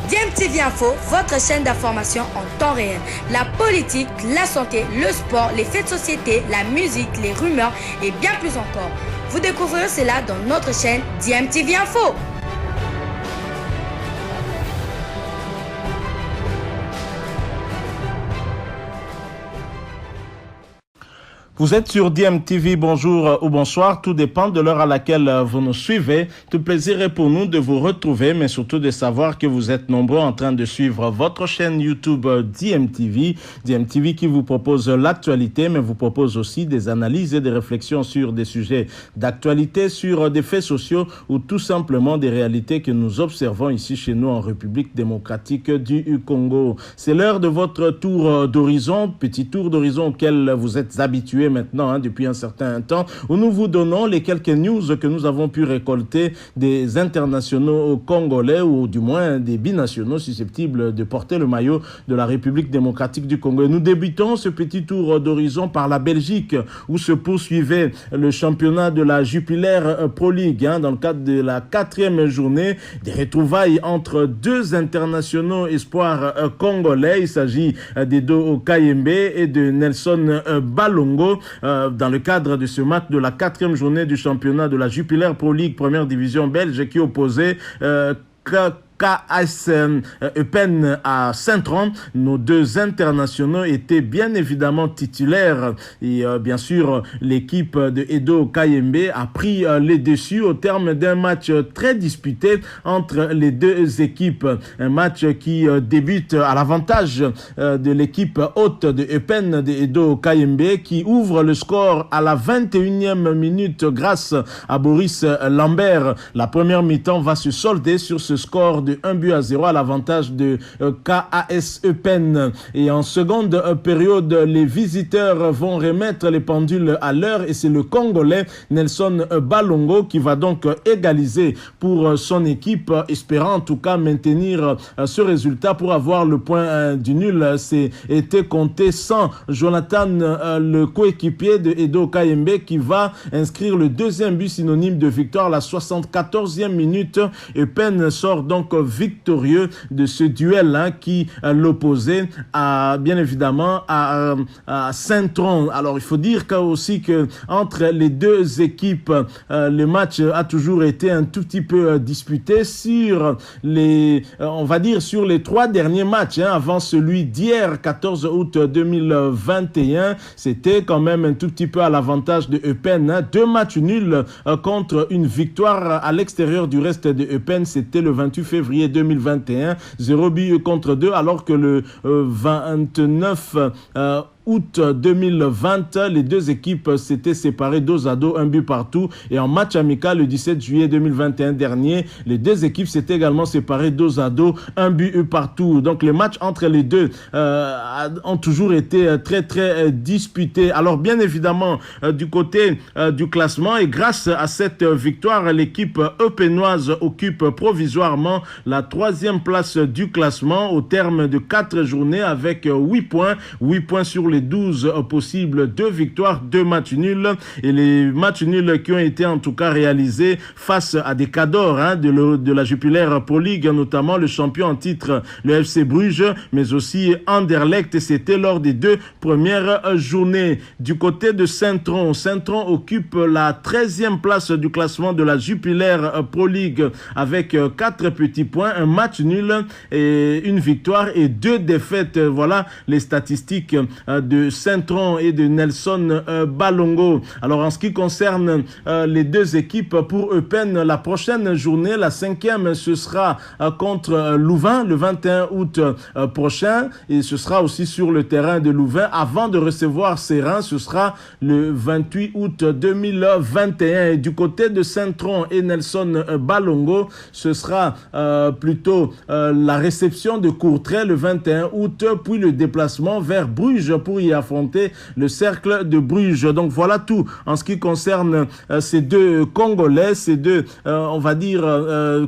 DMTV Info, votre chaîne d'information en temps réel. La politique, la santé, le sport, les faits de société, la musique, les rumeurs et bien plus encore. Vous découvrirez cela dans notre chaîne DMTV Info. Vous êtes sur DMTV, bonjour ou bonsoir, tout dépend de l'heure à laquelle vous nous suivez. Tout plaisir est pour nous de vous retrouver, mais surtout de savoir que vous êtes nombreux en train de suivre votre chaîne YouTube DMTV. DMTV qui vous propose l'actualité, mais vous propose aussi des analyses et des réflexions sur des sujets d'actualité, sur des faits sociaux ou tout simplement des réalités que nous observons ici chez nous en République démocratique du Congo. C'est l'heure de votre tour d'horizon, petit tour d'horizon auquel vous êtes habitués maintenant depuis un certain temps, où nous vous donnons les quelques news que nous avons pu récolter des internationaux congolais ou du moins des binationaux susceptibles de porter le maillot de la République démocratique du Congo. Et nous débutons ce petit tour d'horizon par la Belgique où se poursuivait le championnat de la Jupiler Pro League dans le cadre de la 4e journée, des retrouvailles entre deux internationaux espoirs congolais. Il s'agit d'Edo Kayembe et de Nelson Balongo. Dans le cadre de ce match de la 4e journée du championnat de la Jupiler Pro League première division belge qui opposait KS Eupen à Saint-Tron. Nos deux internationaux étaient bien évidemment titulaires et bien sûr l'équipe de Edo Kayembe a pris les dessus au terme d'un match très disputé entre les deux équipes. Un match qui débute à l'avantage de l'équipe haute de Eupen de Edo Kayembe qui ouvre le score à la 21e minute grâce à Boris Lambert. La première mi-temps va se solder sur ce score de 1-0 à l'avantage de KAS Eupen. Et en seconde période, les visiteurs vont remettre les pendules à l'heure et c'est le Congolais Nelson Balongo qui va donc égaliser pour son équipe, espérant en tout cas maintenir ce résultat pour avoir le point du nul. C'est été compté sans Jonathan, le coéquipier de Edo Kayembe, qui va inscrire le deuxième but synonyme de victoire à la 74e minute. Eupen sort donc victorieux de ce duel qui l'opposait à, bien évidemment à Saint-Tron. Alors il faut dire aussi que entre les deux équipes, le match a toujours été un tout petit peu disputé sur les, on va dire sur les 3 derniers matchs avant celui d'hier 14 août 2021. C'était quand même un tout petit peu à l'avantage de Eupen. 2 matchs nuls contre une victoire à l'extérieur du reste de Eupen. C'était le 28 février 2021, 0 but contre 2, alors que le 29 août 2020, les deux équipes s'étaient séparées 2-2, un but partout. Et en match amical, le 17 juillet 2021 dernier, les deux équipes s'étaient également séparées 2-2, un but partout. Donc les matchs entre les deux ont toujours été très très disputés. Alors bien évidemment, du côté du classement, et grâce à cette victoire, l'équipe eupénoise occupe provisoirement la 3e place du classement au terme de 4 journées avec 8 points. 8 points sur les 12 possibles, 2 victoires, 2 matchs nuls. Et les matchs nuls qui ont été en tout cas réalisés face à des cadors de la Jupiler Pro League, notamment le champion en titre, le FC Bruges, mais aussi Anderlecht. C'était lors des 2 premières journées. Du côté de Saint-Tron, Saint-Tron occupe la 13e place du classement de la Jupiler Pro League avec 4 petits points, un match nul et une victoire et 2 défaites. Voilà les statistiques de Saint-Tron et de Nelson Balongo. Alors en ce qui concerne les deux équipes, pour Eupen, la prochaine journée, la 5e, ce sera contre Louvain le 21 août prochain, et ce sera aussi sur le terrain de Louvain avant de recevoir Sérin. Ce sera le 28 août 2021. Et du côté de Saint-Tron et Nelson Balongo, ce sera plutôt la réception de Courtrai le 21 août, puis le déplacement vers Bruges pour pour y affronter le Cercle de Bruges. Donc voilà tout en ce qui concerne ces deux Congolais, ces deux, on va dire,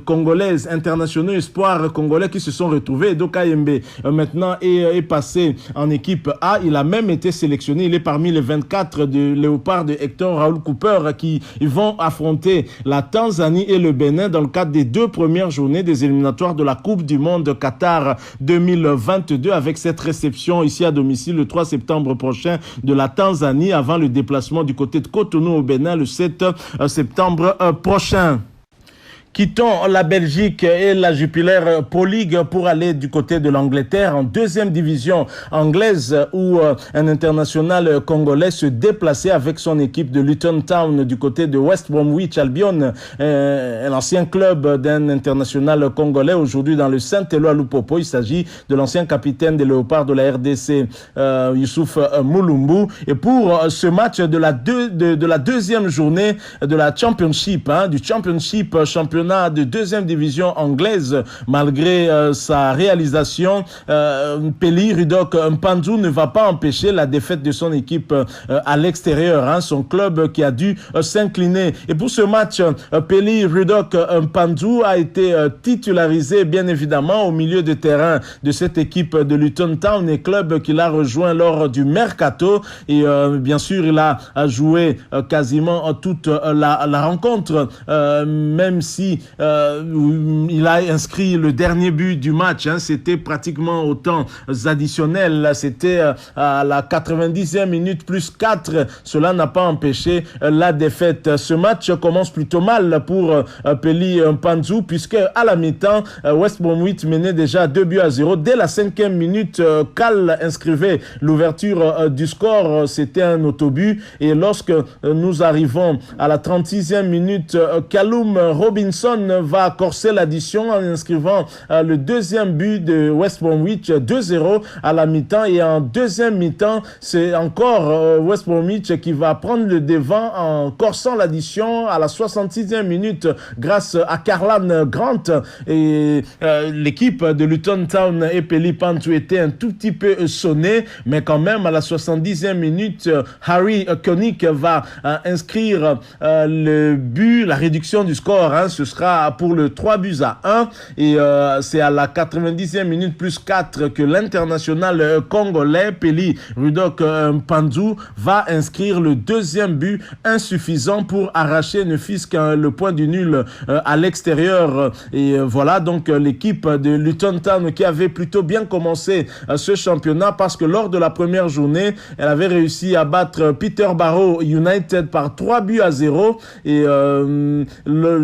Congolaises, internationaux, espoirs congolais qui se sont retrouvés. Edo Kayembe maintenant est passé en équipe A. Il a même été sélectionné. Il est parmi les 24 de Léopard de Hector Raoul Cooper qui vont affronter la Tanzanie et le Bénin dans le cadre des 2 premières journées des éliminatoires de la Coupe du Monde Qatar 2022 avec cette réception ici à domicile le 3 septembre prochain de la Tanzanie avant le déplacement du côté de Cotonou au Bénin le 7 septembre prochain. Quittons la Belgique et la Jupiler Pro League pour aller du côté de l'Angleterre en 2e division anglaise où un international congolais se déplaçait avec son équipe de Luton Town du côté de West Bromwich Albion, l'ancien club d'un international congolais aujourd'hui dans le Saint-Éloi Lupopo. Il s'agit de l'ancien capitaine des Léopards de la RDC, Youssouf Moulumbu. Et pour ce match de la 2e journée de la Championship, du Championship championnat de 2e division anglaise, malgré sa réalisation, Peli Rudok Mpanzu ne va pas empêcher la défaite de son équipe à l'extérieur, son club qui a dû s'incliner. Et pour ce match, Peli Rudok Mpanzu a été titularisé bien évidemment au milieu de terrain de cette équipe de Luton Town, et club qu'il a rejoint lors du Mercato. Et bien sûr, il a joué quasiment toute la rencontre, même si il a inscrit le dernier but du match. C'était pratiquement au temps additionnel. C'était à la 90e minute plus 4. Cela n'a pas empêché la défaite. Ce match commence plutôt mal pour Peli Mpanzu puisque à la mi-temps, West Bromwich menait déjà 2-0. Dès la 5e minute, Cal inscrivait l'ouverture du score. C'était un autobut. Et lorsque nous arrivons à la 36e minute, Callum Robinson va corser l'addition en inscrivant le 2e but de West Bromwich, 2-0 à la mi-temps. Et en 2e mi-temps, c'est encore West Bromwich qui va prendre le devant en corsant l'addition à la 66e minute grâce à Karlan Grant. Et l'équipe de Luton Town et Peli Mpanzu était un tout petit peu sonnée, mais quand même à la 70e minute, Harry Koenig va inscrire le but, la réduction du score. Ce sera pour le 3-1 et c'est à la 90e minute plus 4 que l'international congolais Peli Rudok Mpanzu va inscrire le 2e but insuffisant pour arracher ne fût-ce qu'un le point du nul à l'extérieur. Et voilà donc l'équipe de Luton Town qui avait plutôt bien commencé ce championnat parce que lors de la première journée, elle avait réussi à battre Peterborough United par 3-0 et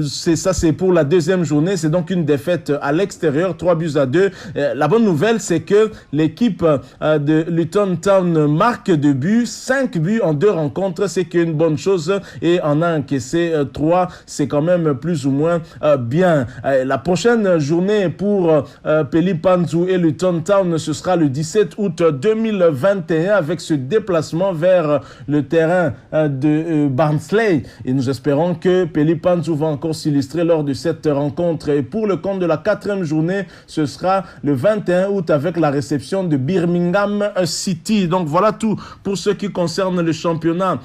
c'est pour la 2e journée, c'est donc une défaite à l'extérieur, 3-2. La bonne nouvelle, c'est que l'équipe de Luton Town marque 2 buts, 5 buts en 2 rencontres, c'est qu'une bonne chose et en a encaissé 3, c'est quand même plus ou moins bien. La prochaine journée pour Peli Mpanzu et Luton Town, ce sera le 17 août 2021 avec ce déplacement vers le terrain de Barnsley et nous espérons que Peli Mpanzu va encore s'illustrer lors de cette rencontre. Et pour le compte de la 4e journée, ce sera le 21 août avec la réception de Birmingham City. Donc voilà tout pour ce qui concerne le championnat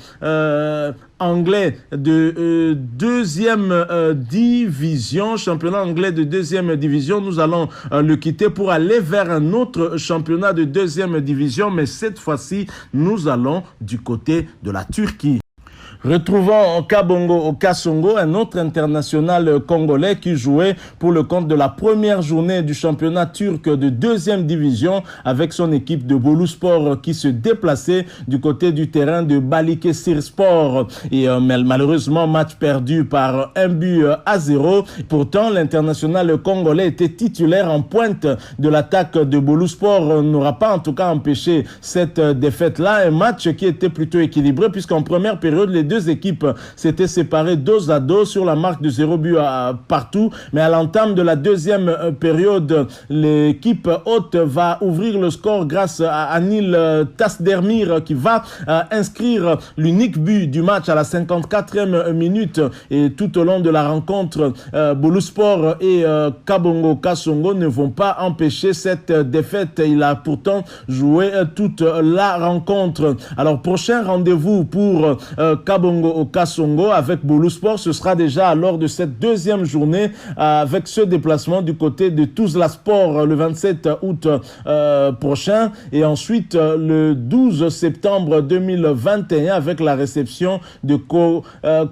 anglais de 2e division, championnat anglais de 2e division. Nous allons le quitter pour aller vers un autre championnat de 2e division, mais cette fois-ci, nous allons du côté de la Turquie. Retrouvons Kabongo Kasongo, un autre international congolais qui jouait pour le compte de la première journée du championnat turc de 2e division avec son équipe de Boluspor qui se déplaçait du côté du terrain de Balıkesirspor. Et malheureusement, match perdu par 1-0. Pourtant, l'international congolais était titulaire en pointe de l'attaque de Boluspor. N'aura pas en tout cas empêché cette défaite-là. Un match qui était plutôt équilibré puisqu'en première période, les deux équipes s'étaient séparées 2-2 sur la marque de 0 but partout. Mais à l'entame de la deuxième période, l'équipe hôte va ouvrir le score grâce à Anil Tasdermir qui va inscrire l'unique but du match à la 54e minute. Et tout au long de la rencontre, Bolusport et Kabongo Kasongo ne vont pas empêcher cette défaite. Il a pourtant joué toute la rencontre. Alors, prochain rendez-vous pour Kabongo Kasongo avec Bolusport, ce sera déjà lors de cette deuxième journée avec ce déplacement du côté de Tuzla Sport le 27 août prochain et ensuite le 12 septembre 2021 avec la réception de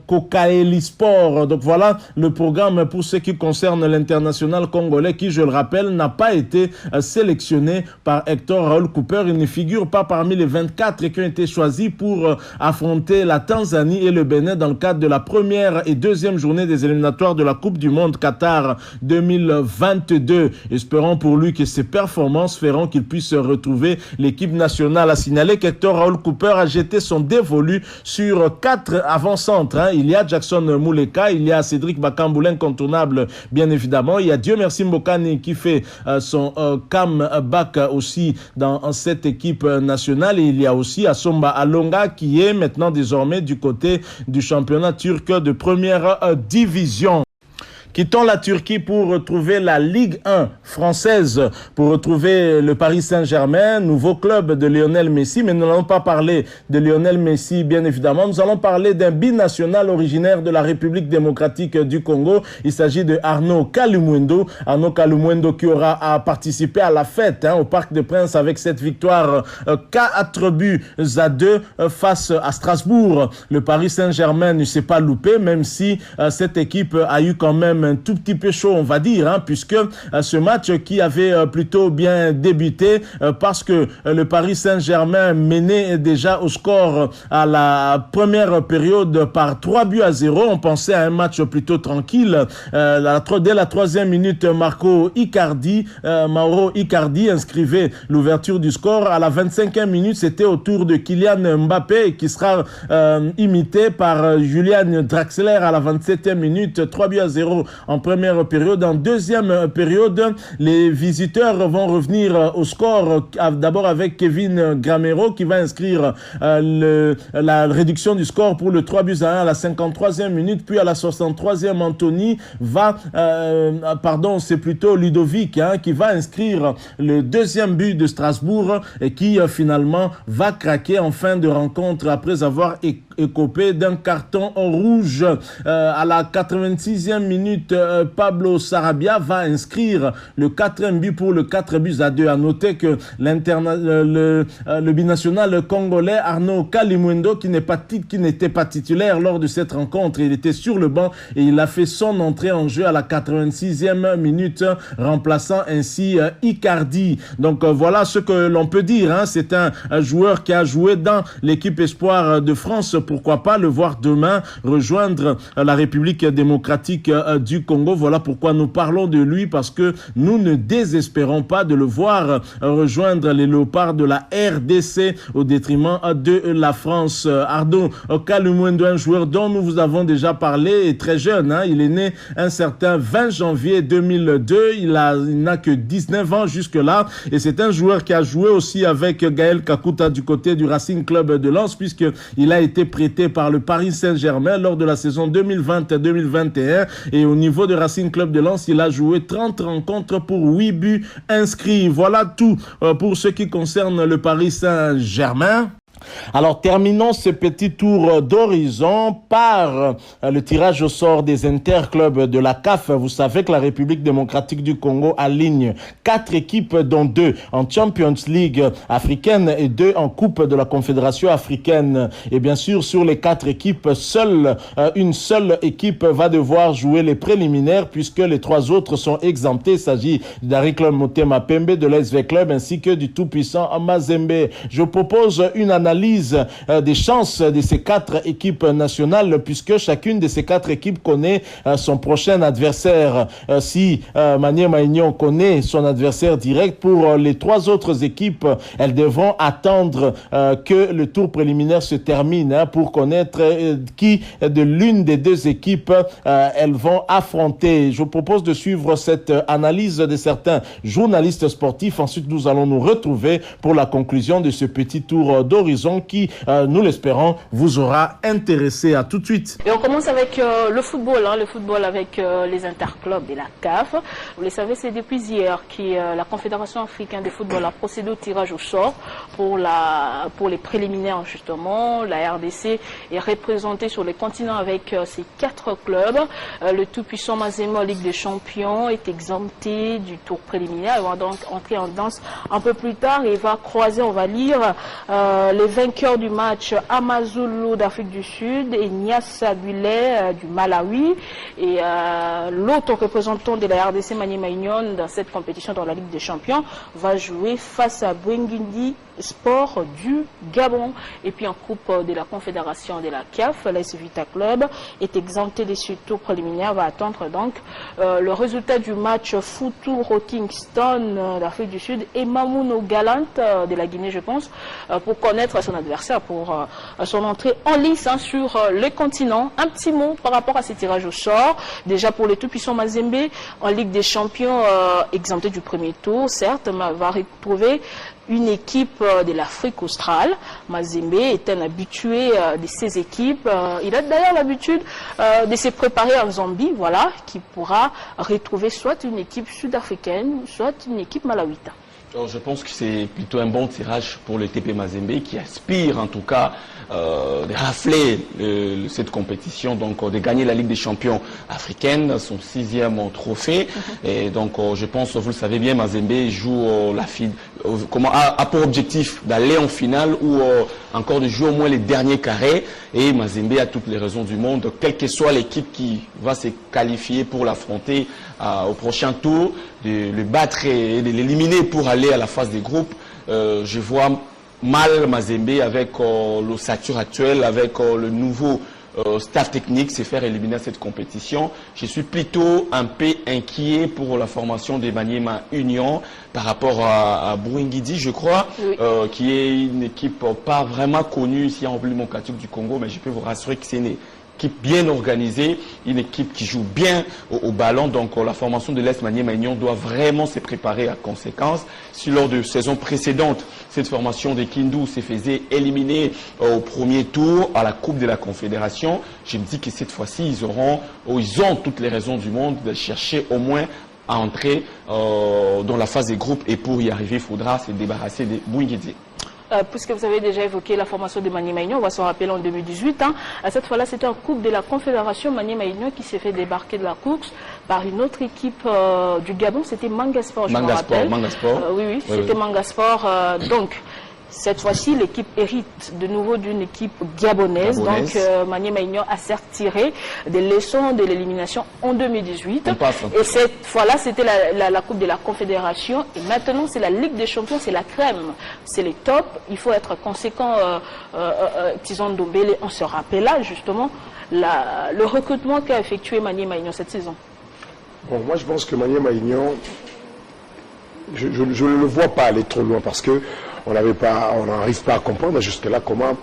Kokaeli Sport. Donc voilà le programme pour ce qui concerne l'international congolais qui, je le rappelle, n'a pas été sélectionné par Hector Raoul Cooper. Il ne figure pas parmi les 24 qui ont été choisis pour affronter la Tanzanie et le Bénin dans le cadre de la première et deuxième journée des éliminatoires de la Coupe du Monde Qatar 2022. Espérons pour lui que ses performances feront qu'il puisse retrouver l'équipe nationale. À signaler qu'Hector Raoul Cooper a jeté son dévolu sur 4 avant-centres. Il y a Jackson Mouleka, il y a Cédric Bakamboulin, incontournable bien évidemment. Il y a Dieu merci Mbokani qui fait son comeback aussi dans cette équipe nationale. Et il y a aussi Assomba Alonga qui est maintenant désormais du côté du championnat turc de première division. Quittons la Turquie pour retrouver la Ligue 1 française, pour retrouver le Paris Saint-Germain, nouveau club de Lionel Messi. Mais nous n'allons pas parler de Lionel Messi, bien évidemment. Nous allons parler d'un binational originaire de la République démocratique du Congo. Il s'agit de Arnaud Kalumwendo. Arnaud Kalumwendo qui aura participé à la fête au Parc des Princes avec cette victoire 4-2 face à Strasbourg. Le Paris Saint-Germain ne s'est pas loupé, même si cette équipe a eu quand même un tout petit peu chaud, on va dire, puisque ce match qui avait plutôt bien débuté parce que le Paris Saint-Germain menait déjà au score à la première période par 3-0. On pensait à un match plutôt tranquille. Dès la 3e minute, Mauro Icardi inscrivait l'ouverture du score. À la 25e minute, c'était au tour de Kylian Mbappé qui sera imité par Julian Draxler à la 27e minute, 3-0 en première période. En deuxième période, les visiteurs vont revenir au score, d'abord avec Kevin Gramero qui va inscrire la réduction du score pour le 3-1 à la 53e minute, puis à la 63e, Anthony c'est plutôt Ludovic qui va inscrire le deuxième but de Strasbourg et qui finalement va craquer en fin de rencontre après avoir écopé d'un carton rouge. À la 86e minute, Pablo Sarabia va inscrire le 4e but pour le 4-2. À noter que le binational congolais Arnaud Kalumwendo qui n'était pas titulaire lors de cette rencontre, il était sur le banc et il a fait son entrée en jeu à la 86e minute, remplaçant ainsi Icardi. Donc voilà ce que l'on peut dire. C'est un joueur qui a joué dans l'équipe espoir de France. Pourquoi pas le voir demain rejoindre la République démocratique du Congo. Voilà pourquoi nous parlons de lui, parce que nous ne désespérons pas de le voir rejoindre les Léopards de la RDC au détriment de la France. Arnaud Kalumwendo, un joueur dont nous vous avons déjà parlé, est très jeune. Il est né un certain 20 janvier 2002. Il n'a que 19 ans jusque-là. Et c'est un joueur qui a joué aussi avec Gaël Kakuta du côté du Racing Club de Lens, puisqu'il a été prêté par le Paris Saint-Germain lors de la saison 2020-2021. Et au niveau de Racing Club de Lens, il a joué 30 rencontres pour 8 buts inscrits. Voilà tout pour ce qui concerne le Paris Saint-Germain. Alors, terminons ce petit tour d'horizon par le tirage au sort des interclubs de la CAF. Vous savez que la République démocratique du Congo aligne 4 équipes, dont 2 en Champions League africaine et 2 en Coupe de la Confédération africaine. Et bien sûr, sur les 4 équipes, une seule équipe va devoir jouer les préliminaires puisque les 3 autres sont exemptés. Il s'agit d'Ari Club Motema Pembe, de l'SV Club ainsi que du tout-puissant Mazembe. Je propose une analyse l'analyse des chances de ces 4 équipes nationales, puisque chacune de ces 4 équipes connaît son prochain adversaire. Si Maniema Union connaît son adversaire direct, pour les 3 autres équipes, elles devront attendre que le tour préliminaire se termine pour connaître qui de l'une des 2 équipes elles vont affronter. Je vous propose de suivre cette analyse de certains journalistes sportifs. Ensuite, nous allons nous retrouver pour la conclusion de ce petit tour d'horizon qui, nous l'espérons, vous aura intéressé. À tout de suite. Et on commence avec le football, le football avec les interclubs et la CAF. Vous le savez, c'est depuis hier que la Confédération africaine de football a procédé au tirage au sort pour les préliminaires justement. La RDC est représentée sur le continent avec ses 4 clubs. Le tout-puissant Mazembe en Ligue des Champions est exempté du tour préliminaire. Il va donc entrer en danse un peu plus tard et va croiser, on va lire, les vainqueurs du match Amazulu d'Afrique du Sud et Niassa Bullet du Malawi. Et l'autre représentant de la RDC, Maniema Union, dans cette compétition dans la Ligue des Champions, va jouer face à Bwengindi Sport du Gabon. Et puis en coupe de la Confédération de la CAF, l'AS Vita Club est exempté de ce tour préliminaire, va attendre donc le résultat du match Futuro Kingston d'Afrique du Sud et Mamuno Galant de la Guinée, je pense, pour connaître son adversaire, pour son entrée en lice sur le continent. Un petit mot par rapport à ces tirages au sort. Déjà pour les tout-puissants Mazembe, en Ligue des Champions, exempté du premier tour, certes, va retrouver une équipe de l'Afrique australe. Mazembe est un habitué de ces équipes. Il a d'ailleurs l'habitude de se préparer en Zambie, voilà, qui pourra retrouver soit une équipe sud-africaine, soit une équipe malawita. Alors, je pense que c'est plutôt un bon tirage pour le TP Mazembe qui aspire en tout cas de rafler cette compétition, donc de gagner la Ligue des Champions africaine, son 6e trophée. Et donc je pense, vous le savez bien, Mazembe joue a pour objectif d'aller en finale ou encore de jouer au moins les derniers carrés. Et Mazembe a toutes les raisons du monde, quelle que soit l'équipe qui va se qualifier pour l'affronter au prochain tour, de le battre et de l'éliminer pour aller à la phase des groupes. Je vois mal Mazembe avec l'ossature actuelle, avec le nouveau staff technique, se faire éliminer à cette compétition. Je suis plutôt un peu inquiet pour la formation des Maniema Union par rapport à Bwengidi, je crois, oui. Qui est une équipe pas vraiment connue ici en République démocratique du Congo, mais je peux vous rassurer que c'est une équipe bien organisée, une équipe qui joue bien au ballon. Donc la formation de l'Est Maniema Union doit vraiment se préparer à conséquence. Si lors de saison précédente, cette formation des Kindu se faisait éliminer au premier tour à la Coupe de la Confédération, je me dis que cette fois-ci, ils ont toutes les raisons du monde de chercher au moins à entrer dans la phase des groupes. Et pour y arriver, il faudra se débarrasser de Bwengidi. Puisque vous avez déjà évoqué la formation de Maniema Union, on va se rappeler en 2018. Cette fois-là, c'était en Coupe de la Confédération Maniema Union qui s'est fait débarquer de la course par une autre équipe du Gabon. C'était Mangasport, je me rappelle. Mangasport. Oui, c'était Mangasport. Donc, cette fois-ci, l'équipe hérite de nouveau d'une équipe gabonaise. Donc, Maniema Union a certes tiré des leçons de l'élimination en 2018. Et cette fois-là, c'était la Coupe de la Confédération. Et maintenant, c'est la Ligue des Champions, c'est la crème. C'est les tops. Il faut être conséquent. Tizon Dombele, on se rappela justement le recrutement qu'a effectué Maniema Union cette saison. Bon, moi, je pense que Maniema Union, je ne le vois pas aller trop loin parce que on n'arrive pas à comprendre jusque-là comment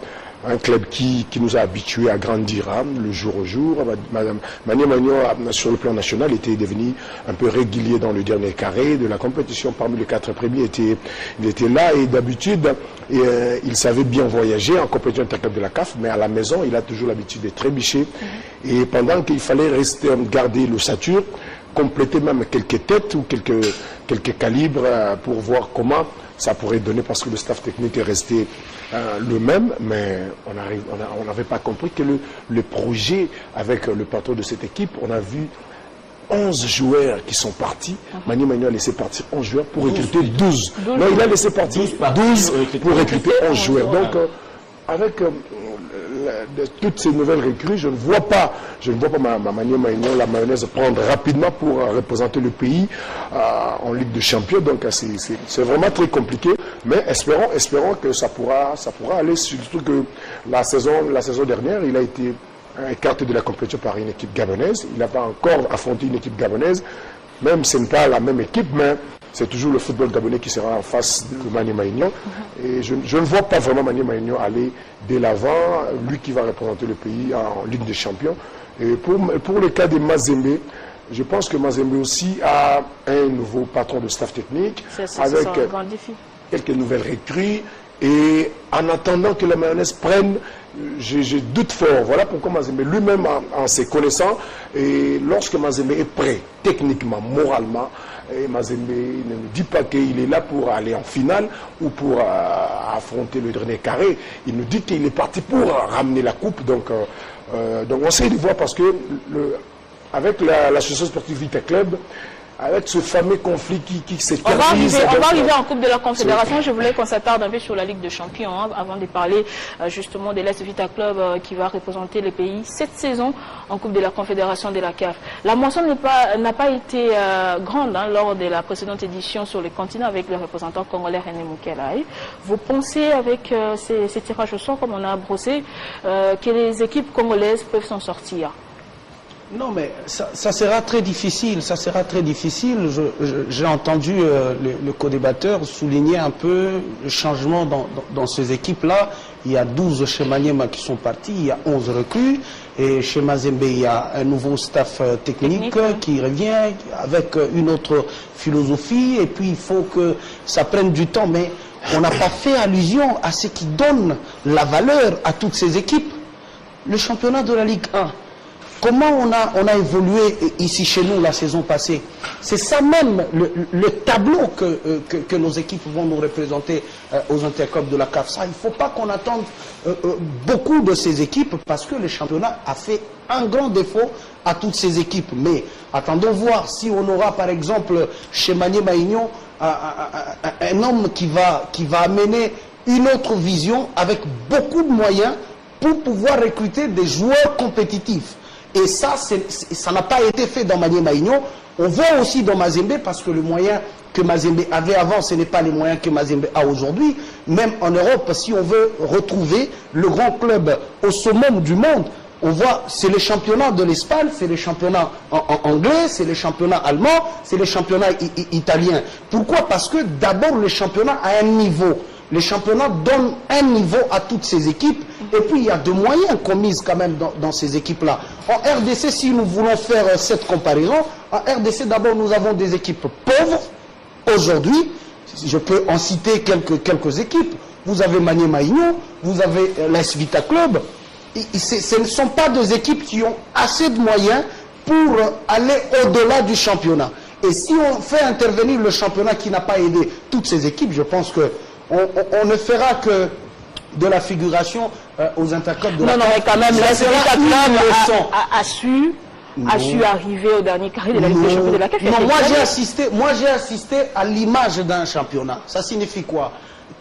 un club qui nous a habitués à grandir le jour au jour. Maniema Union, sur le plan national, était devenu un peu régulier dans le dernier carré de la compétition. Parmi les 4 premiers, il était là et d'habitude, il savait bien voyager en compétition interclub de la CAF, mais à la maison, il a toujours l'habitude de trébucher. Et pendant qu'il fallait garder l'ossature, compléter même quelques têtes ou quelques calibres pour voir comment ça pourrait donner, parce que le staff technique est resté le même, mais on n'avait pas compris que le projet avec le patron de cette équipe, on a vu 11 joueurs qui sont partis. Maniema Union a laissé partir 11 joueurs pour recruter 12. Non, il a laissé partir 12 pour recruter 11 joueurs. Donc, avec toutes ces nouvelles recrues, je ne vois pas Mamanie Maignan, la mayonnaise, prendre rapidement pour représenter le pays en Ligue des Champions. Donc c'est vraiment très compliqué. Mais espérons que ça pourra aller, surtout que la saison dernière, il a été écarté de la compétition par une équipe gabonaise. Il n'a pas encore affronté une équipe gabonaise. Même ce n'est pas la même équipe, mais c'est toujours le football gabonais qui sera en face de Maniema Maignan. Et je ne vois pas vraiment Maniema Maignan aller de l'avant, lui qui va représenter le pays en Ligue des Champions. Et pour le cas de Mazembe, je pense que Mazembe aussi a un nouveau patron de staff technique avec quelques nouvelles recrues. Et en attendant que la mayonnaise prenne, je doute fort. Voilà pourquoi Mazembe lui-même, en se connaissant, et lorsque Mazembe est prêt, techniquement, moralement, et Mazembe ne nous dit pas qu'il est là pour aller en finale ou pour affronter le dernier carré. Il nous dit qu'il est parti pour ramener la coupe. Donc on essaie de voir parce que avec l'association sportive Vita Club, avec ce fameux conflit qui s'éternise. On va arriver en Coupe de la Confédération. Je voulais qu'on s'attarde un peu sur la Ligue des Champions, avant de parler justement de l'Est Vita Club qui va représenter les pays cette saison en Coupe de la Confédération de la CAF. La moisson n'a pas été grande lors de la précédente édition sur le continent avec le représentant congolais René Moukelay. Vous pensez avec ces tirages au sort, comme on a brossé, que les équipes congolaises peuvent s'en sortir? Non, mais ça sera très difficile. Ça sera très difficile. J'ai entendu le co-débatteur souligner un peu le changement dans ces équipes-là. Il y a 12 chez Maniema qui sont partis, il y a 11 recrues. Et chez Mazembe, il y a un nouveau staff technique qui revient avec une autre philosophie. Et puis, il faut que ça prenne du temps. Mais on n'a pas fait allusion à ce qui donne la valeur à toutes ces équipes. Le championnat de la Ligue 1. Comment on a évolué ici chez nous la saison passée? C'est ça même le tableau que nos équipes vont nous représenter aux interclubs de la CAF. Ça, il ne faut pas qu'on attende beaucoup de ces équipes parce que le championnat a fait un grand défaut à toutes ces équipes. Mais attendons voir si on aura par exemple chez Maniema Maignan un homme qui va amener une autre vision avec beaucoup de moyens pour pouvoir recruter des joueurs compétitifs. Et ça n'a pas été fait dans Maniema Maignan. On voit aussi dans Mazembe, parce que le moyen que Mazembe avait avant, ce n'est pas les moyens que Mazembe a aujourd'hui. Même en Europe, si on veut retrouver le grand club au summum du monde, on voit, c'est les championnats de l'Espagne, c'est les championnats anglais, c'est les championnats allemands, c'est les championnats italiens. Pourquoi? Parce que d'abord, le championnat a un niveau. Les championnats donnent un niveau à toutes ces équipes. Et puis, il y a de moyens qu'on mise quand même dans ces équipes-là. En RDC, si nous voulons faire cette comparaison, en RDC, d'abord, nous avons des équipes pauvres. Aujourd'hui, je peux en citer quelques équipes. Vous avez Maniema Maignan, vous avez l'AS Vita Club. Ce ne sont pas des équipes qui ont assez de moyens pour aller au-delà du championnat. Et si on fait intervenir le championnat qui n'a pas aidé toutes ces équipes, je pense que on ne fera que de la figuration aux interclubs de la CAF. Non, mais quand même, l'AS Vita Club a su arriver au dernier carré de la Ligue des Champions de la CAF. Non, moi j'ai assisté à l'image d'un championnat. Ça signifie quoi?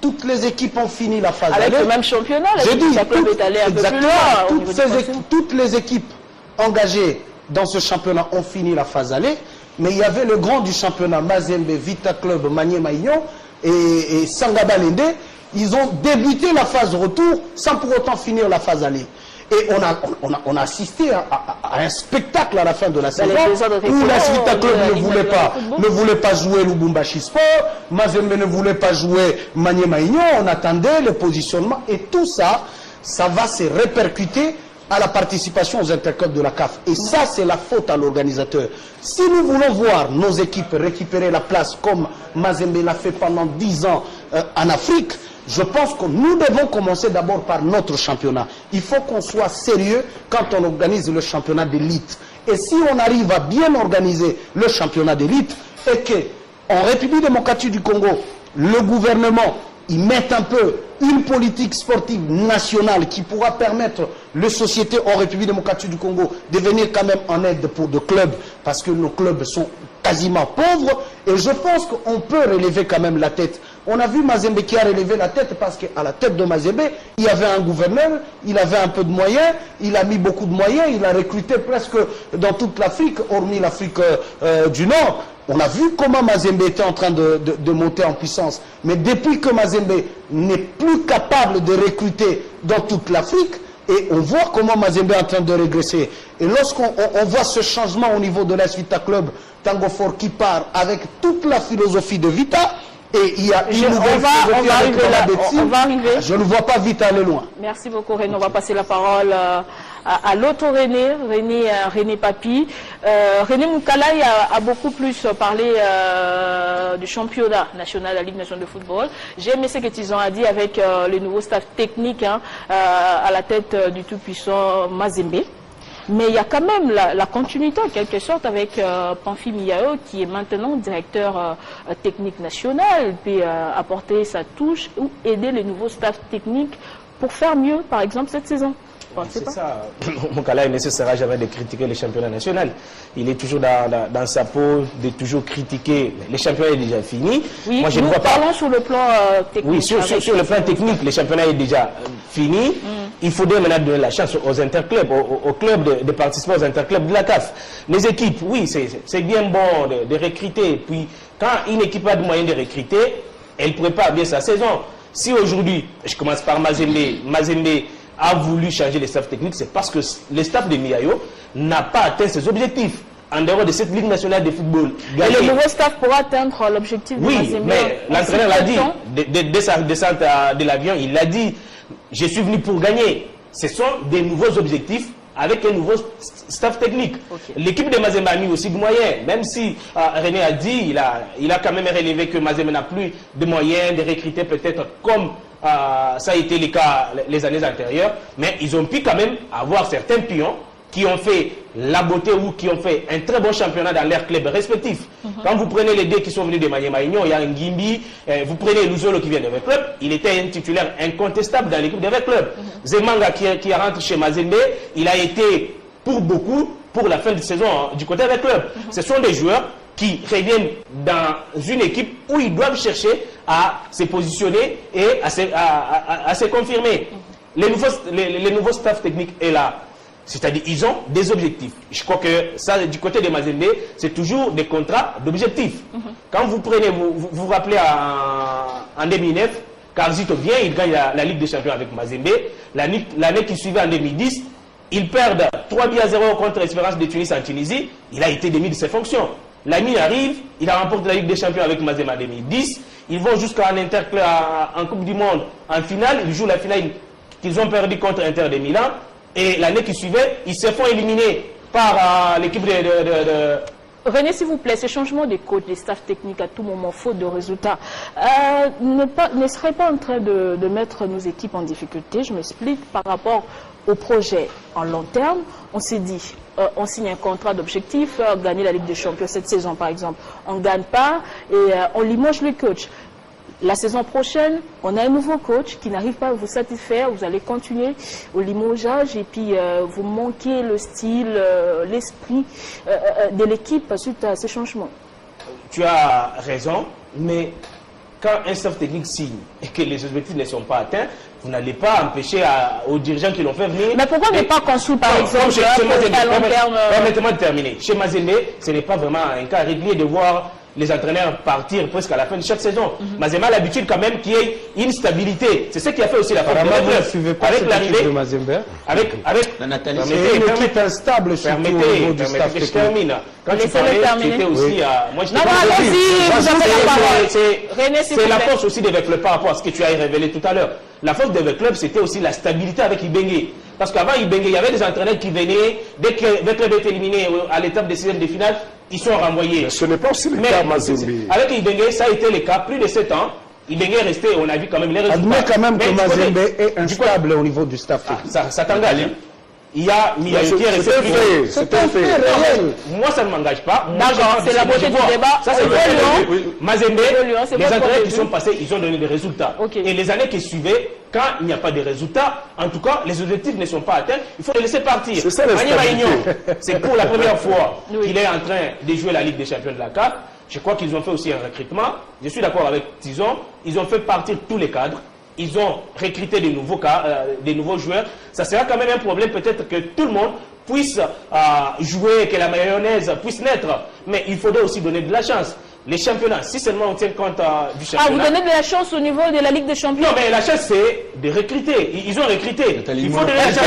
Toutes les équipes ont fini la phase avec aller. Le même championnat, J'ai dit, est allé un peu plus loin. Toutes les équipes engagées dans ce championnat ont fini la phase aller. Mais il y avait le grand du championnat, Mazembe, Vita Club, Maniema Maignan et Sangaba Lende. Ils ont débuté la phase retour sans pour autant finir la phase aller. Et on a assisté à un spectacle à la fin de la saison où la Vita Club ne voulait pas jouer Lubumbashi Sport, Mazembe ne voulait pas jouer Maniema Maignan, on attendait le positionnement et tout ça, ça va se répercuter à la participation aux interclubs de la CAF. Et ça, c'est la faute à l'organisateur. Si nous voulons voir nos équipes récupérer la place comme Mazembe l'a fait pendant 10 ans en Afrique, je pense que nous devons commencer d'abord par notre championnat. Il faut qu'on soit sérieux quand on organise le championnat d'élite. Et si on arrive à bien organiser le championnat d'élite et qu'en République démocratique du Congo, le gouvernement y mette un peu une politique sportive nationale qui pourra permettre les sociétés en République démocratique du Congo de venir quand même en aide pour des clubs, parce que nos clubs sont quasiment pauvres, et je pense qu'on peut relever quand même la tête On a vu Mazembe qui a relevé la tête parce qu'à la tête de Mazembe, il y avait un gouverneur, il avait un peu de moyens, il a mis beaucoup de moyens, il a recruté presque dans toute l'Afrique, hormis l'Afrique du Nord. On a vu comment Mazembe était en train de monter en puissance. Mais depuis que Mazembe n'est plus capable de recruter dans toute l'Afrique, et on voit comment Mazembe est en train de régresser. Et lorsqu'on voit ce changement au niveau de l'AS Vita Club, Tango Fort qui part avec toute la philosophie de Vita, et il y a une nouvelle philosophie avec Thomas Betty, on va arriver. Je ne vois pas Vita aller loin. Merci beaucoup René. On va passer la parole à l'autre René Papi. René Moukalaï a beaucoup plus parlé du championnat national de la Ligue nationale de football. J'ai aimé ce que Tizan a dit avec le nouveau staff technique à la tête du tout-puissant Mazembe. Mais il y a quand même la continuité en quelque sorte avec Panfi Miao qui est maintenant directeur technique national, puis apporter sa touche ou aider les nouveaux staffs techniques pour faire mieux par exemple cette saison. C'est ça. Moukalaï ne cessera jamais de critiquer le championnat national. Il est toujours dans sa peau de toujours critiquer. Le championnat est déjà fini. Oui, moi, je ne vois pas. Parlons sur le plan technique. Oui, sur le plan technique, le championnat est déjà fini. Il faudrait maintenant donner la chance aux interclubs, aux clubs de participer aux interclubs de la CAF. Les équipes, oui, c'est bien bon de recruter. Puis, quand une équipe a de moyens de recruter, elle prépare bien sa saison. Si aujourd'hui, je commence par Mazembe a voulu changer les staffs techniques, c'est parce que le staff de Miayo n'a pas atteint ses objectifs en dehors de cette Ligue nationale de football. Et le nouveau staff pourra atteindre l'objectif de Mazembe. Oui, mais l'entraîneur l'a dit, dès sa descente de l'avion, il l'a dit, je suis venu pour gagner. Ce sont des nouveaux objectifs avec un nouveau staff technique. Okay. L'équipe de Mazembe a mis aussi de moyens, même si René a dit, il a quand même relevé que Mazembe n'a plus de moyens de recruter peut-être comme ça a été le cas les années antérieures, mais ils ont pu quand même avoir certains pions qui ont fait la beauté ou qui ont fait un très bon championnat dans leurs clubs respectifs. Quand vous prenez les deux qui sont venus de Maniema Union, il y a un Ngimbi, vous prenez Luzolo qui vient de Club, il était un titulaire incontestable dans l'équipe de Club. Zemanga qui rentre chez Mazembe, il a été pour beaucoup pour la fin de saison du côté de Club. Ce sont des joueurs qui reviennent dans une équipe où ils doivent chercher à se positionner et à se confirmer. Les nouveaux staff techniques est là. C'est-à-dire ils ont des objectifs. Je crois que ça, du côté de Mazembe, c'est toujours des contrats d'objectifs. Quand vous prenez, vous rappelez en 2009, Carzito vient, il gagne la Ligue des Champions avec Mazembe. L'année qui suivait en 2010, ils perdent 3-0 contre l'Espérance de Tunis en Tunisie. Il a été démis de ses fonctions. L'année arrive, il a remporté la Ligue des Champions avec Mazembe en 2010. Ils vont jusqu'à en Coupe du Monde. En finale, ils jouent la finale qu'ils ont perdu contre Inter de Milan. Et l'année qui suivait, ils se font éliminer par l'équipe de... René, s'il vous plaît, ce changement des coachs, des staffs techniques à tout moment, faute de résultats, ne serait pas en train de mettre nos équipes en difficulté? Je m'explique par rapport au projet en long terme. On s'est dit, on signe un contrat d'objectif, gagner la Ligue des Champions cette saison par exemple. On ne gagne pas et on limoge le coach. La saison prochaine, on a un nouveau coach qui n'arrive pas à vous satisfaire. Vous allez continuer au limogeage et puis vous manquez le style, l'esprit de l'équipe suite à ces changements. Tu as raison, mais quand un staff technique signe et que les objectifs ne sont pas atteints, vous n'allez pas empêcher aux dirigeants qui l'ont fait venir. Mais pourquoi ne pas construire par exemple permettez-moi de terminer. Chez Mazembe, ce n'est pas vraiment un cas régulier de voir les entraîneurs partir presque à la fin de chaque saison. Mazembe a l'habitude quand même qu'il y ait une stabilité. C'est ce qui a fait aussi la force avec l'arrivée de Mazembe. Avec Nathalie, c'est une équipe instable surtout au niveau du staff technique. Je termine. Quand tu parlais, c'était aussi moi je c'est la force aussi des clubs par rapport à ce que tu as révélé tout à l'heure. La force des clubs, c'était aussi la stabilité avec Ibengue. Parce qu'avant Ibengue, il y avait des entraîneurs qui venaient, dès que le club était éliminé à l'étape des 16e de finale, ils sont renvoyés. Mais ce n'est pas aussi le cas à Mazembe. Avec Ibengue, ça a été le cas, plus de 7 ans. Ibengue est resté, on a vu quand même les résultats. Admets quand même que Mazembe est instable au niveau du staff. Ça t'engage. Il y a Miayo qui est resté. C'est un fait réel. Moi, ça ne m'engage pas. D'accord, c'est la beauté du débat. Ça, c'est Mazembe, les entraîneurs qui sont passés, ils ont donné des résultats. Et les années qui suivaient, quand il n'y a pas de résultats, en tout cas, les objectifs ne sont pas atteints, il faut les laisser partir. C'est ça la stabilité. C'est pour la première fois qu'il est en train de jouer la Ligue des Champions de la CAF. Je crois qu'ils ont fait aussi un recrutement. Je suis d'accord avec Tison. Ils ont fait partir tous les cadres. Ils ont recruté des nouveaux joueurs. Ça sera quand même un problème peut-être que tout le monde puisse jouer, que la mayonnaise puisse naître. Mais il faudrait aussi donner de la chance. Les championnats, si seulement on tient compte du championnat... Ah, vous donnez de la chance au niveau de la Ligue des Champions? Non, mais la chance, c'est de recruter. Ils ont recruté. Il faut donner la chance.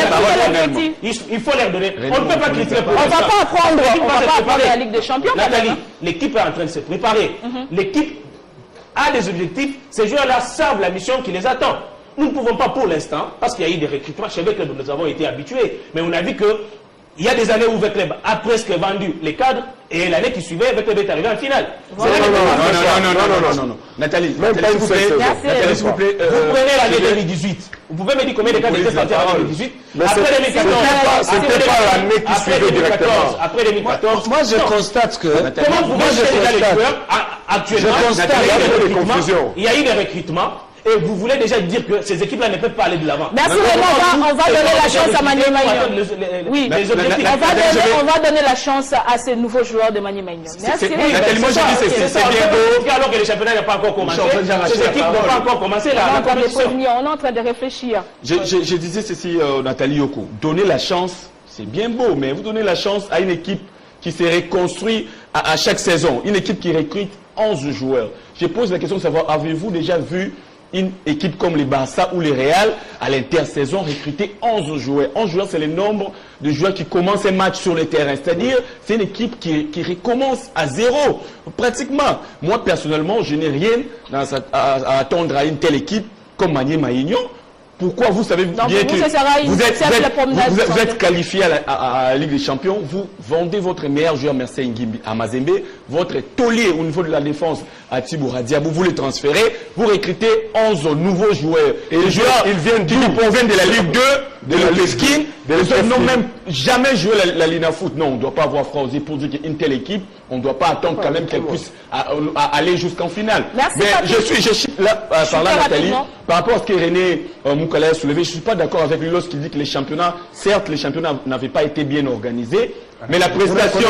Il faut leur donner. On ne peut pas critiquer pour On ne va pas apprendre la Ligue des Champions. Nathalie, l'équipe est en train de se préparer. L'équipe a des objectifs. Ces joueurs-là savent la mission qui les attend. Nous ne pouvons pas pour l'instant, parce qu'il y a eu des recrutements chez Club, nous avons été habitués. Mais on a vu que il y a des années où Club a presque vendu les cadres et l'année qui suivait, Club est arrivé en finale. Non. Nathalie, s'il vous plaît. Vous prenez l'année 2018. Vous pouvez me dire combien de cadres étaient sortis en 2018? Après 2014. C'était pas l'année qui suivait directement. Après 2014. Moi, je constate que... Comment vous pouvez les joueurs actuellement? Il y a eu des recrutements. Et vous voulez déjà dire que ces équipes-là ne peuvent pas aller de l'avant. Merci vraiment, on va donner la chance à Maniema Maignan. Oui, on va donner la chance à ces nouveaux joueurs de Maniema Maignan. Merci. C'est ça, bien beau. Alors que le championnat n'a pas encore commencé. Ces équipes n'ont pas encore commencé. On est en train de réfléchir. Je disais ceci, Nathalie Yoko. Donner la chance, c'est bien beau, mais vous donnez la chance à une équipe qui se reconstruit à chaque saison. Une équipe qui recrute 11 joueurs. Je pose la question de savoir, avez-vous déjà vu une équipe comme les Barça ou les Real, à l'intersaison, recruter 11 joueurs. 11 joueurs, c'est le nombre de joueurs qui commencent un match sur le terrain. C'est-à-dire, c'est une équipe qui recommence à zéro, pratiquement. Moi, personnellement, je n'ai rien à attendre à une telle équipe comme Maniema Maignan. Pourquoi vous savez bien que vous êtes qualifié à la Ligue des Champions, vous vendez votre meilleur joueur Mercedes Ngimbi à Mazembe, votre taulier au niveau de la défense à Thibaut Radia, vous le transférez, vous recrutez 11 nouveaux joueurs. Et les joueurs, ils viennent de la Ligue 2, de la Pesquine, ils n'ont même jamais joué la Lina Foot. Non, on ne doit pas avoir froid pour dire qu'une telle équipe, on ne doit pas attendre quand même qu'elle puisse aller jusqu'en finale. Merci, mais je suis là, par là, Nathalie, par rapport à ce que René Moukala a soulevé, je ne suis pas d'accord avec lui lorsqu'il dit que les championnats, certes, les championnats n'avaient pas été bien organisés, mais la prestation,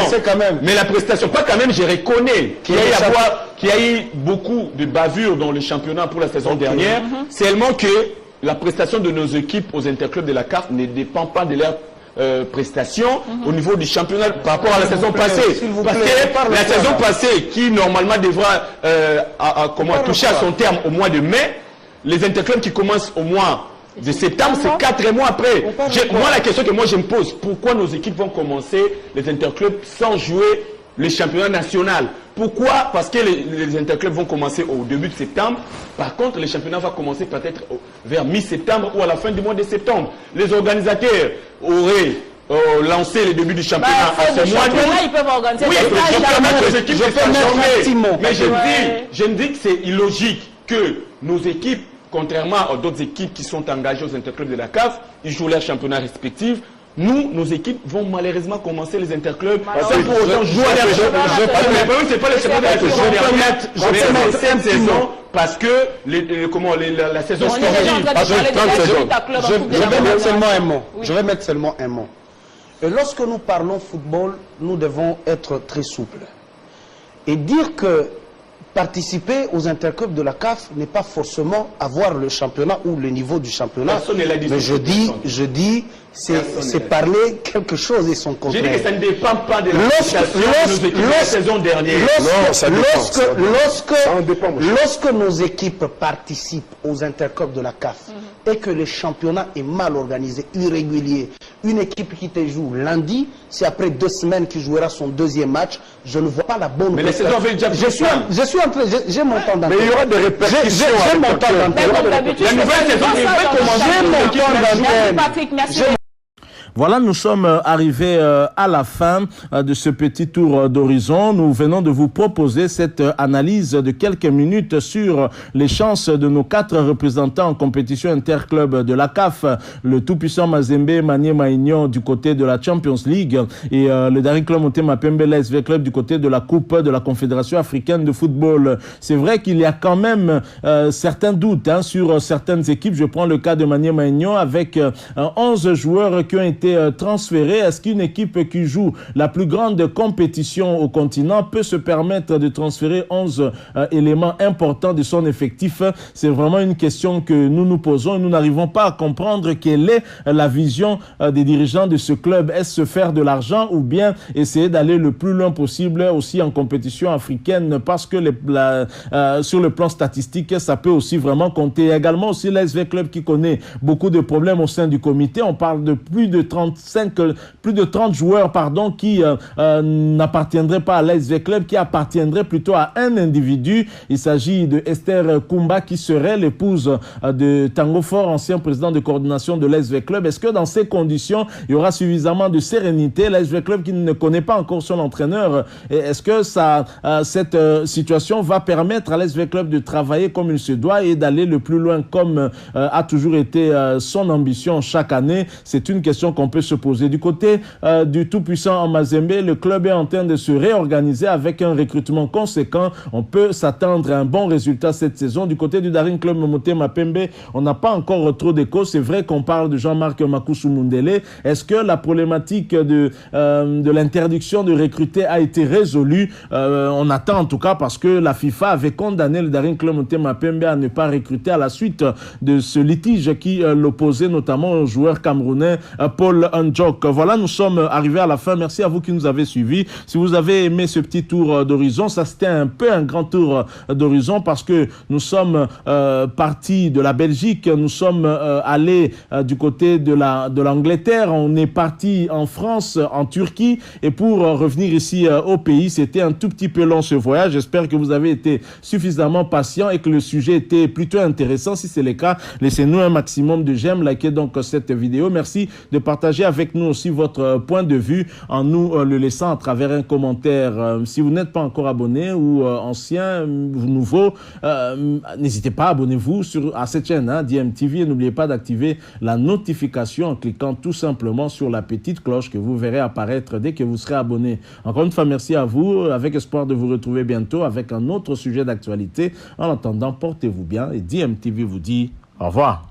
pas quand même, je reconnais qu'il y a eu beaucoup de bavures dans le championnat pour la saison dernière, seulement que la prestation de nos équipes aux interclubs de la CAF ne dépend pas de leur prestations au niveau du championnat par rapport à la saison passée. Parce que la saison passée, qui normalement devra toucher à son terme au mois de mai, les interclubs qui commencent au mois de septembre, c'est 4 mois après. Moi, la question que moi je me pose, pourquoi nos équipes vont commencer les interclubs sans jouer le championnat national? Pourquoi? Parce que les interclubs vont commencer au début de septembre. Par contre, le championnat va commencer peut-être vers mi-septembre ou à la fin du mois de septembre. Les organisateurs auraient lancé le début du championnat à ce mois d'août. Ils peuvent organiser des mais je me dis que c'est illogique que nos équipes, contrairement à d'autres équipes qui sont engagées aux interclubs de la CAF, ils jouent leurs championnats respectifs. Nous, nos équipes vont malheureusement commencer les interclubs sans pour autant jouer à leur c'est pas le championnat que je vais mettre une saison parce que la saison sportive. Je vais mettre seulement un mot. Et lorsque nous parlons football, nous devons être très souples. Et dire que participer aux interclubs de la CAF n'est pas forcément avoir le championnat ou le niveau du championnat. Mais je dis, c'est parler quelque chose et son contraire. Je dis que ça ne dépend pas de la saison dernière. Lorsque nos équipes participent aux interclubs de la CAF et que le championnat est mal organisé, irrégulier, une équipe qui te joue lundi, c'est après 2 semaines qu'il jouera son 2e match, je ne vois pas la bonne... Mais la saison avait déjà... J'ai mon temps d'antenne. Mais il y aura des répercussions. J'ai mon temps d'antenne. La nouvelle saison, j'ai mon temps d'antenne. Patrick, merci. Voilà, nous sommes arrivés à la fin de ce petit tour d'horizon. Nous venons de vous proposer cette analyse de quelques minutes sur les chances de nos 4 représentants en compétition interclub de la CAF, le tout-puissant Mazembe Maniema Maignan du côté de la Champions League et le Daring Club Motema Pembe SV Club du côté de la Coupe de la Confédération africaine de football. C'est vrai qu'il y a quand même certains doutes sur certaines équipes. Je prends le cas de Maniema Maignan avec 11 joueurs qui ont été été transférés. Est-ce qu'une équipe qui joue la plus grande compétition au continent peut se permettre de transférer 11 éléments importants de son effectif? C'est vraiment une question que nous nous posons et nous n'arrivons pas à comprendre quelle est la vision des dirigeants de ce club. Est-ce se faire de l'argent ou bien essayer d'aller le plus loin possible aussi en compétition africaine, parce que sur le plan statistique, ça peut aussi vraiment compter. Également aussi l'ASV Club qui connaît beaucoup de problèmes au sein du comité. On parle de plus de 30 joueurs qui n'appartiendraient pas à l'ASV Club, qui appartiendraient plutôt à un individu. Il s'agit de Esther Kumba qui serait l'épouse de Tango Fort, ancien président de coordination de l'ASV Club. Est-ce que dans ces conditions, il y aura suffisamment de sérénité? L'ASV Club qui ne connaît pas encore son entraîneur, est-ce que cette situation va permettre à l'ASV Club de travailler comme il se doit et d'aller le plus loin comme a toujours été son ambition chaque année? C'est une question qu'on peut se poser. Du côté du tout-puissant en Mazembe, le club est en train de se réorganiser avec un recrutement conséquent. On peut s'attendre à un bon résultat cette saison. Du côté du Daring Club Motema Pembe, on n'a pas encore trop d'écho. C'est vrai qu'on parle de Jean-Marc Makusu Mundele. Est-ce que la problématique de l'interdiction de recruter a été résolue? On attend en tout cas, parce que la FIFA avait condamné le Daring Club Motema Pembe à ne pas recruter à la suite de ce litige qui l'opposait notamment au joueur camerounais Paul Ndjok. Voilà, nous sommes arrivés à la fin. Merci à vous qui nous avez suivis. Si vous avez aimé ce petit tour d'horizon, ça c'était un peu un grand tour d'horizon, parce que nous sommes partis de la Belgique, nous sommes allés du côté de l'Angleterre, on est parti en France, en Turquie, et pour revenir ici au pays, c'était un tout petit peu long ce voyage. J'espère que vous avez été suffisamment patient et que le sujet était plutôt intéressant. Si c'est le cas, laissez-nous un maximum de j'aime, likez donc cette vidéo. Merci de partager avec nous aussi votre point de vue en nous le laissant à travers un commentaire. Si vous n'êtes pas encore abonné ou ancien ou nouveau, n'hésitez pas, abonnez-vous à cette chaîne DMTV, et n'oubliez pas d'activer la notification en cliquant tout simplement sur la petite cloche que vous verrez apparaître dès que vous serez abonné. Encore une fois, merci à vous, avec espoir de vous retrouver bientôt avec un autre sujet d'actualité. En attendant, portez-vous bien et DMTV vous dit au revoir.